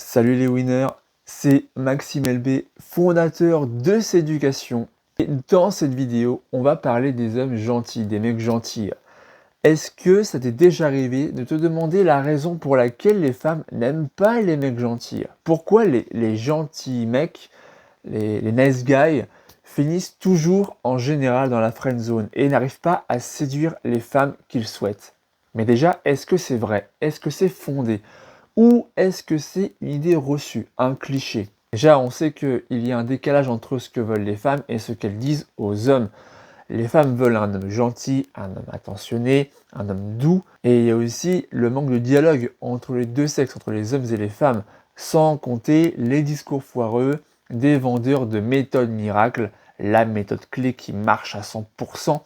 Salut les winners, c'est Maxime LB, fondateur de Céducation. Et dans cette vidéo, on va parler des hommes gentils, des mecs gentils. Est-ce que ça t'est déjà arrivé de te demander la raison pour laquelle les femmes n'aiment pas les mecs gentils? Pourquoi les gentils mecs, les nice guys, finissent toujours en général dans la friend zone et n'arrivent pas à séduire les femmes qu'ils souhaitent? Mais déjà, est-ce que c'est vrai? Est-ce que c'est fondé? Ou est-ce que c'est une idée reçue, un cliché? Déjà, on sait qu'il y a un décalage entre ce que veulent les femmes et ce qu'elles disent aux hommes. Les femmes veulent un homme gentil, un homme attentionné, un homme doux. Et il y a aussi le manque de dialogue entre les deux sexes, entre les hommes et les femmes, sans compter les discours foireux des vendeurs de méthodes miracles, la méthode clé qui marche à 100%.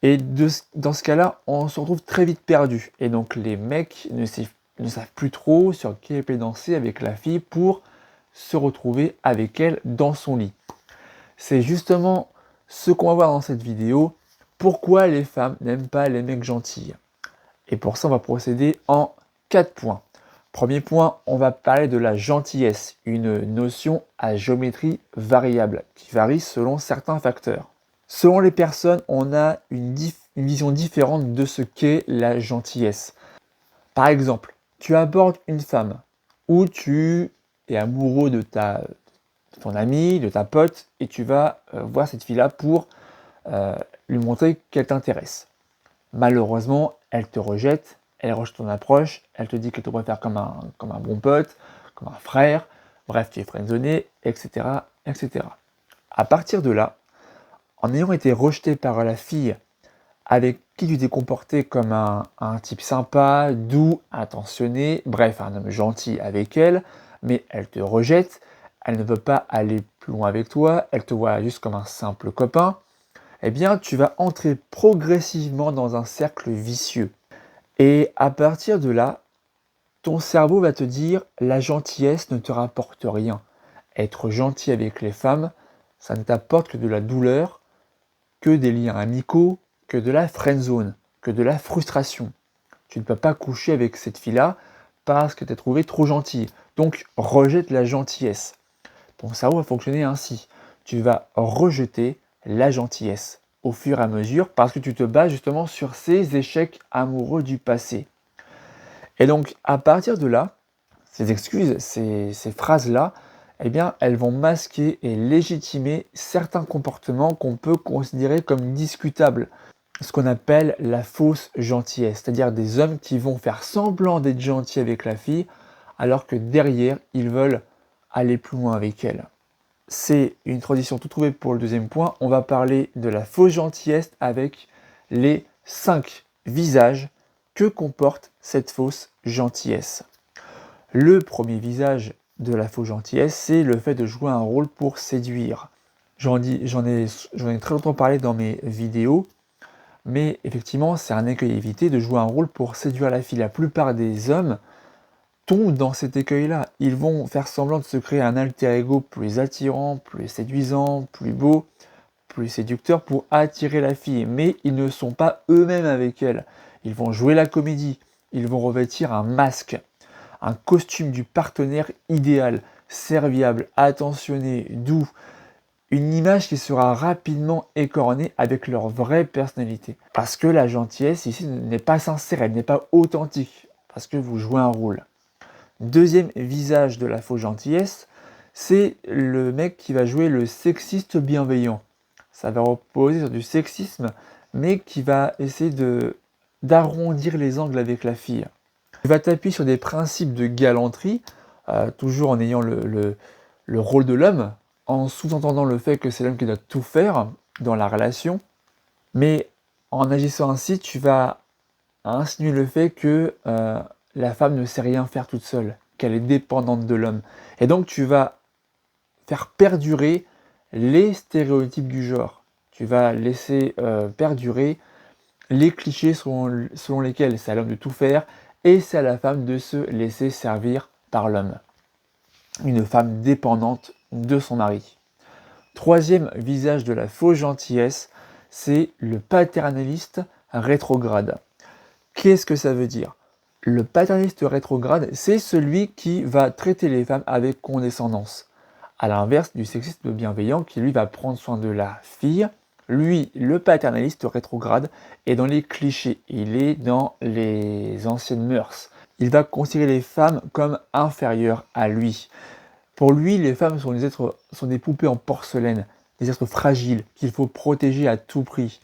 Et dans ce cas-là, on se retrouve très vite perdu. Et donc les mecs ne savent plus trop sur quel pied danser avec la fille pour se retrouver avec elle dans son lit. C'est justement ce qu'on va voir dans cette vidéo, pourquoi les femmes n'aiment pas les mecs gentils. Et pour ça, on va procéder en 4 points. Premier point, on va parler de la gentillesse, une notion à géométrie variable qui varie selon certains facteurs. Selon les personnes, on a une vision différente de ce qu'est la gentillesse. Par exemple, tu abordes une femme ou tu es amoureux de ton ami, de ta pote, et tu vas voir cette fille-là pour lui montrer qu'elle t'intéresse. Malheureusement, elle te rejette, elle rejette ton approche, elle te dit qu'elle te préfère comme un bon pote, comme un frère, bref, tu es friendzoné, etc., etc. À partir de là, en ayant été rejeté par la fille avec qui tu t'es comporté comme un type sympa, doux, attentionné, bref, un homme gentil avec elle, mais elle te rejette, elle ne veut pas aller plus loin avec toi, elle te voit juste comme un simple copain, eh bien tu vas entrer progressivement dans un cercle vicieux. Et à partir de là, ton cerveau va te dire la gentillesse ne te rapporte rien. Être gentil avec les femmes, ça ne t'apporte que de la douleur, que des liens amicaux, que de la friendzone, que de la frustration. Tu ne peux pas coucher avec cette fille-là parce que tu es trouvé trop gentil. Donc rejette la gentillesse. Ton cerveau va fonctionner ainsi. Tu vas rejeter la gentillesse au fur et à mesure parce que tu te bases justement sur ces échecs amoureux du passé. Et donc à partir de là, ces excuses, ces phrases-là, eh bien, elles vont masquer et légitimer certains comportements qu'on peut considérer comme discutables. Ce qu'on appelle la fausse gentillesse, c'est-à-dire des hommes qui vont faire semblant d'être gentils avec la fille, alors que derrière, ils veulent aller plus loin avec elle. C'est une transition toute trouvée pour le deuxième point. On va parler de la fausse gentillesse avec les 5 visages que comporte cette fausse gentillesse. Le premier visage de la fausse gentillesse, c'est le fait de jouer un rôle pour séduire. J'en ai très longtemps parlé dans mes vidéos, mais effectivement, c'est un écueil à éviter de jouer un rôle pour séduire la fille. La plupart des hommes tombent dans cet écueil-là. Ils vont faire semblant de se créer un alter ego plus attirant, plus séduisant, plus beau, plus séducteur pour attirer la fille. Mais ils ne sont pas eux-mêmes avec elle. Ils vont jouer la comédie. Ils vont revêtir un masque, un costume du partenaire idéal, serviable, attentionné, doux. Une image qui sera rapidement écornée avec leur vraie personnalité. Parce que la gentillesse ici n'est pas sincère, elle n'est pas authentique. Parce que vous jouez un rôle. Deuxième visage de la fausse gentillesse, c'est le mec qui va jouer le sexiste bienveillant. Ça va reposer sur du sexisme, mais qui va essayer d'arrondir les angles avec la fille. Il va t'appuyer sur des principes de galanterie, toujours en ayant le rôle de l'homme, en sous-entendant le fait que c'est l'homme qui doit tout faire dans la relation. Mais en agissant ainsi, tu vas insinuer le fait que la femme ne sait rien faire toute seule, qu'elle est dépendante de l'homme. Et donc tu vas faire perdurer les stéréotypes du genre. Tu vas laisser perdurer les clichés selon lesquels c'est à l'homme de tout faire et c'est à la femme de se laisser servir par l'homme. Une femme dépendante de son mari. Troisième visage de la fausse gentillesse, c'est le paternaliste rétrograde. Qu'est-ce que ça veut dire? Le paternaliste rétrograde, c'est celui qui va traiter les femmes avec condescendance. À l'inverse du sexisme bienveillant qui lui va prendre soin de la fille, lui, le paternaliste rétrograde, est dans les clichés, il est dans les anciennes mœurs. Il va considérer les femmes comme inférieures à lui. Pour lui, les femmes sont des poupées en porcelaine, des êtres fragiles qu'il faut protéger à tout prix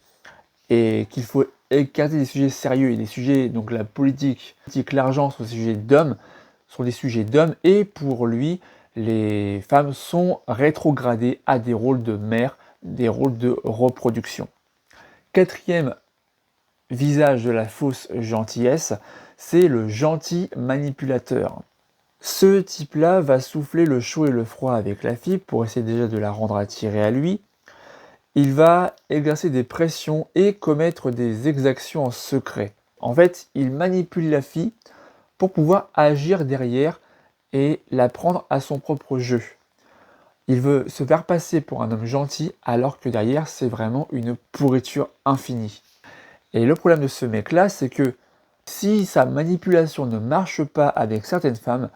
et qu'il faut écarter des sujets sérieux et des sujets, donc la politique, l'argent sont des sujets d'hommes et pour lui, les femmes sont rétrogradées à des rôles de mère, des rôles de reproduction. Quatrième visage de la fausse gentillesse, c'est le gentil manipulateur. Ce type-là va souffler le chaud et le froid avec la fille pour essayer déjà de la rendre attirée à lui. Il va exercer des pressions et commettre des exactions en secret. En fait, il manipule la fille pour pouvoir agir derrière et la prendre à son propre jeu. Il veut se faire passer pour un homme gentil alors que derrière, c'est vraiment une pourriture infinie. Et le problème de ce mec-là, c'est que si sa manipulation ne marche pas avec certaines femmes,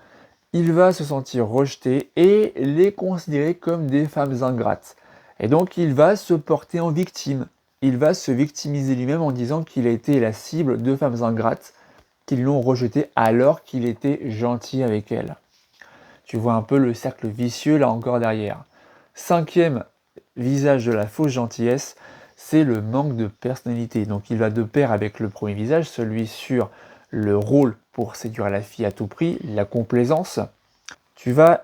il va se sentir rejeté et les considérer comme des femmes ingrates. Et donc il va se porter en victime. Il va se victimiser lui-même en disant qu'il a été la cible de femmes ingrates qui l'ont rejeté alors qu'il était gentil avec elles. Tu vois un peu le cercle vicieux là encore derrière. Cinquième visage de la fausse gentillesse, c'est le manque de personnalité. Donc il va de pair avec le premier visage, celui sur le rôle pour séduire la fille à tout prix, la complaisance. Tu vas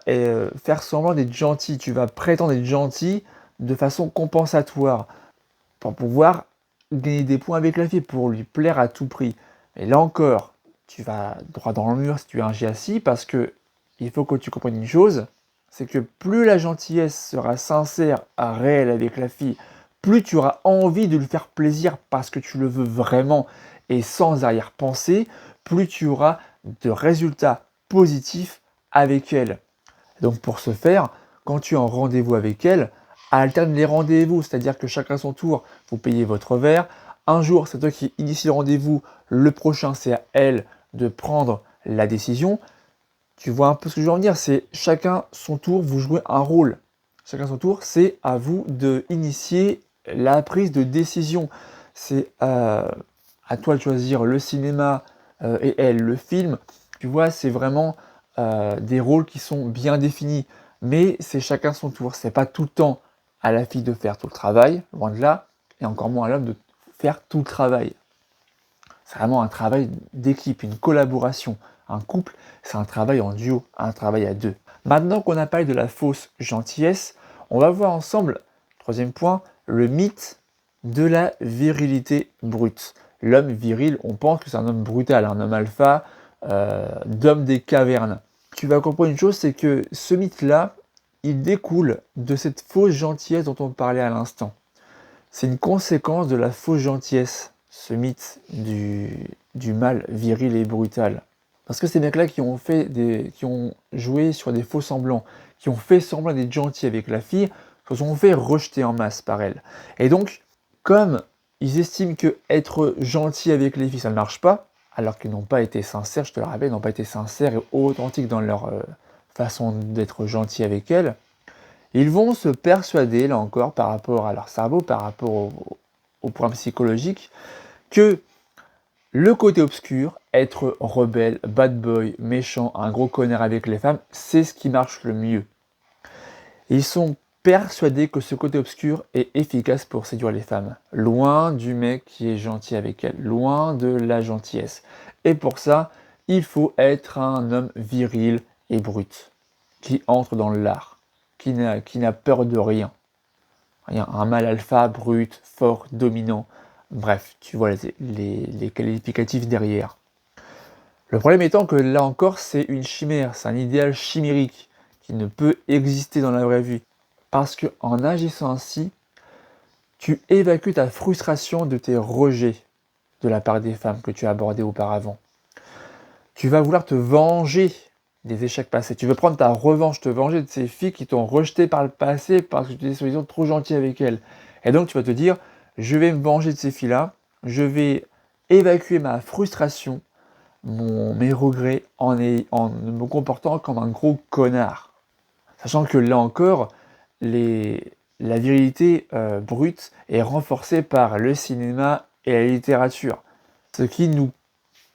faire semblant d'être gentil, tu vas prétendre être gentil de façon compensatoire pour pouvoir gagner des points avec la fille, pour lui plaire à tout prix. Et là encore, tu vas droit dans le mur si tu es un GACI parce que il faut que tu comprennes une chose, c'est que plus la gentillesse sera sincère, réelle avec la fille, plus tu auras envie de lui faire plaisir parce que tu le veux vraiment et sans arrière-pensée, plus tu auras de résultats positifs avec elle. Donc pour ce faire, quand tu es en rendez-vous avec elle, alterne les rendez-vous, c'est-à-dire que chacun son tour, vous payez votre verre. Un jour, c'est toi qui initie le rendez-vous, le prochain, c'est à elle de prendre la décision. Tu vois un peu ce que je veux en dire, c'est chacun son tour, vous jouez un rôle. Chacun son tour, c'est à vous de initier la prise de décision. C'est à toi de choisir le cinéma et elle le film. Tu vois, c'est vraiment des rôles qui sont bien définis. Mais c'est chacun son tour. C'est pas tout le temps à la fille de faire tout le travail, loin de là, et encore moins à l'homme de faire tout le travail. C'est vraiment un travail d'équipe, une collaboration. Un couple, c'est un travail en duo, un travail à deux. Maintenant qu'on a parlé de la fausse gentillesse, on va voir ensemble, troisième point, le mythe de la virilité brute. L'homme viril, on pense que c'est un homme brutal, un homme alpha, d'homme des cavernes. Tu vas comprendre une chose, c'est que ce mythe-là, il découle de cette fausse gentillesse dont on parlait à l'instant. C'est une conséquence de la fausse gentillesse, ce mythe du mâle viril et brutal. Parce que ces mecs-là qui ont joué sur des faux semblants, qui ont fait semblant d'être gentils avec la fille, se sont fait rejeter en masse par elle. Et donc, comme ils estiment que être gentil avec les filles, ça ne marche pas, alors qu'ils n'ont pas été sincères, je te le rappelle, ils n'ont pas été sincères et authentiques dans leur façon d'être gentils avec elles, ils vont se persuader, là encore, par rapport à leur cerveau, par rapport au point psychologique, que le côté obscur, être rebelle, bad boy, méchant, un gros connard avec les femmes, c'est ce qui marche le mieux. Ils sont persuadés que ce côté obscur est efficace pour séduire les femmes. Loin du mec qui est gentil avec elles, loin de la gentillesse. Et pour ça, il faut être un homme viril et brut, qui entre dans l'art, qui n'a peur de rien. Un mâle alpha, brut, fort, dominant. Bref, tu vois les qualificatifs derrière. Le problème étant que là encore, c'est une chimère, c'est un idéal chimérique qui ne peut exister dans la vraie vie. Parce qu'en agissant ainsi, tu évacues ta frustration de tes rejets de la part des femmes que tu as abordées auparavant. Tu vas vouloir te venger des échecs passés. Tu veux prendre ta revanche, te venger de ces filles qui t'ont rejeté par le passé parce que tu étais soi-disant trop gentil avec elles. Et donc tu vas te dire, je vais me venger de ces filles-là, je vais évacuer ma frustration, mes regrets en me comportant comme un gros connard. Sachant que là encore, la virilité brute est renforcée par le cinéma et la littérature. Ce qui nous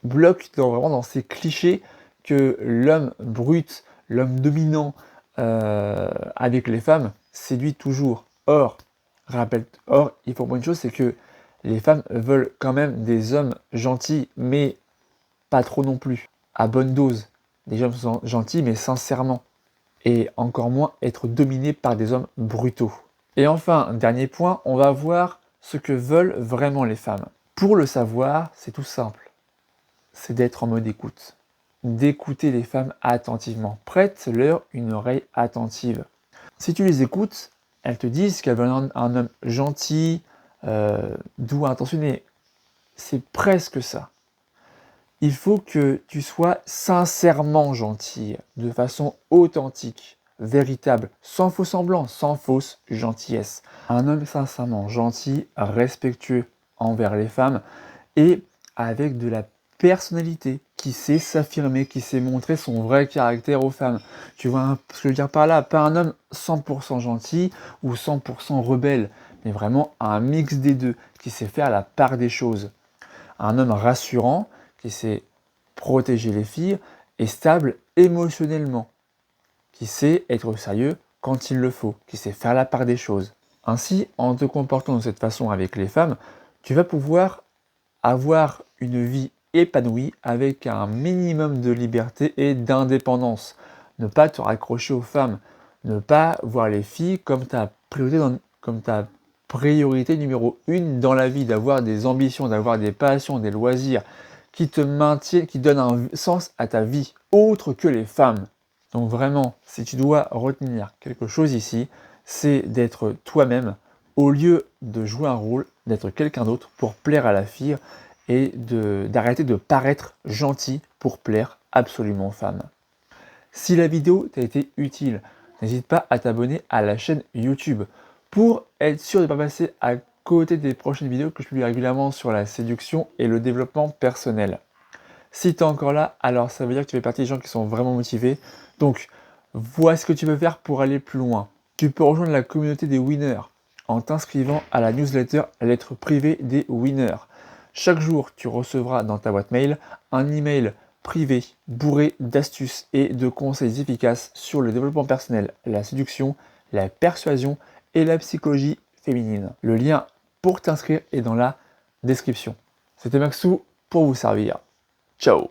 bloque vraiment dans ces clichés que l'homme brut, l'homme dominant avec les femmes séduit toujours. Or, il faut voir une chose, c'est que les femmes veulent quand même des hommes gentils, mais pas trop non plus, à bonne dose. Des hommes gentils, mais sincèrement. Et encore moins être dominés par des hommes brutaux. Et enfin, dernier point, on va voir ce que veulent vraiment les femmes. Pour le savoir, c'est tout simple. C'est d'être en mode écoute. D'écouter les femmes attentivement. Prête-leur une oreille attentive. Si tu les écoutes, elles te disent qu'elles veulent un homme gentil, doux, intentionné. C'est presque ça. Il faut que tu sois sincèrement gentil, de façon authentique, véritable, sans faux semblant, sans fausse gentillesse. Un homme sincèrement gentil, respectueux envers les femmes et avec de la personnalité, qui sait s'affirmer, qui sait montrer son vrai caractère aux femmes. Tu vois ce que je veux dire par là? Pas un homme 100% gentil ou 100% rebelle, mais vraiment un mix des deux, qui sait faire la part des choses. Un homme rassurant, qui sait protéger les filles, et stable émotionnellement, qui sait être sérieux quand il le faut, qui sait faire la part des choses. Ainsi, en te comportant de cette façon avec les femmes, tu vas pouvoir avoir une vie épanouie avec un minimum de liberté et d'indépendance. Ne pas te raccrocher aux femmes, ne pas voir les filles comme ta priorité numéro 1 dans la vie, d'avoir des ambitions, d'avoir des passions, des loisirs qui te maintiennent, qui donnent un sens à ta vie, autre que les femmes. Donc vraiment, si tu dois retenir quelque chose ici, c'est d'être toi-même, au lieu de jouer un rôle, d'être quelqu'un d'autre pour plaire à la fille et d'arrêter de paraître gentil pour plaire absolument aux femmes. Si la vidéo t'a été utile, n'hésite pas à t'abonner à la chaîne YouTube pour être sûr de ne pas passer à côté des prochaines vidéos que je publie régulièrement sur la séduction et le développement personnel. Si tu es encore là, alors ça veut dire que tu fais partie des gens qui sont vraiment motivés. Donc, vois ce que tu peux faire pour aller plus loin. Tu peux rejoindre la communauté des winners en t'inscrivant à la newsletter Lettre privée des winners. Chaque jour, tu recevras dans ta boîte mail un email privé bourré d'astuces et de conseils efficaces sur le développement personnel, la séduction, la persuasion et la psychologie féminine. Le lien pour t'inscrire est dans la description. C'était Maxou pour vous servir. Ciao!